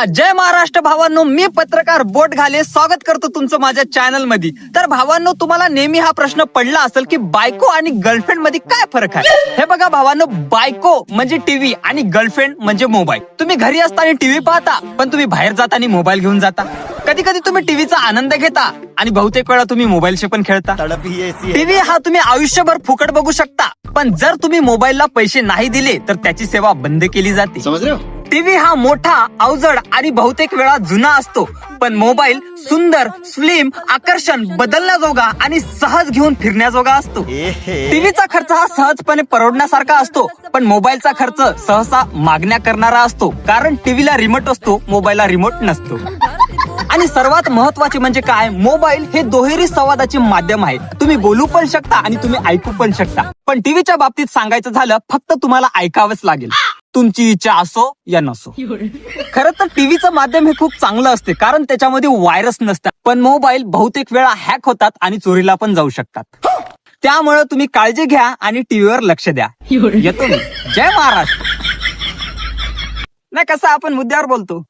जय महाराष्ट्र भावांनो, मी पत्रकार बोट घाले स्वागत करतो तुमचं माझ्या चॅनल मध्ये. तर भावांनो, तुम्हाला नेहमी हा प्रश्न पडला असेल की बायको आणि गर्लफ्रेंड मध्ये काय फरक आहे. हे बघा भावांनो, बायको म्हणजे टीव्ही आणि गर्लफ्रेंड म्हणजे मोबाईल. तुम्ही घरी असताना टीव्ही पाहता, पण तुम्ही बाहेर जाताना मोबाईल घेऊन जाता. कधी कधी तुम्ही टीव्हीचा आनंद घेता आणि बहुतेक वेळा तुम्ही मोबाईलशी पण खेळता. टीव्ही हा तुम्ही आयुष्यभर फुकट बघू शकता, पण जर तुम्ही मोबाईलला पैसे नाही दिले तर त्याची सेवा बंद केली जाते. टीव्ही हा मोठा, अवजड आणि बहुतेक वेळा जुना असतो, पण मोबाईल सुंदर, स्लिम, आकर्षण, बदलण्याजोगा आणि सहज घेऊन फिरण्याजोगा असतो. टीव्हीचा खर्च हा सहजपणे परवडण्यासारखा असतो, पण मोबाईलचा खर्च सहसा मागण्या करणारा असतो, कारण टीव्हीला रिमोट असतो, मोबाईलला रिमोट नसतो. आणि सर्वात महत्वाचे म्हणजे काय, मोबाईल हे दुहेरी संवादाचे माध्यम आहे. तुम्ही बोलू पण शकता आणि तुम्ही ऐकू पण शकता. पण टीव्हीच्या बाबतीत सांगायचं झालं, फक्त तुम्हाला ऐकावंच लागेल, तुमची इच्छा असो या नसो. खरं तर टीव्हीचं माध्यम हे खूप चांगलं असते, कारण त्याच्यामध्ये व्हायरस नसतात. पण मोबाईल बहुतेक वेळा हॅक होतात आणि चोरीला पण जाऊ शकतात. त्यामुळे तुम्ही काळजी घ्या आणि टीव्हीवर लक्ष द्या. येतो मी. जय महाराष्ट्र. नाही, कसं आपण मुद्द्यावर बोलतो.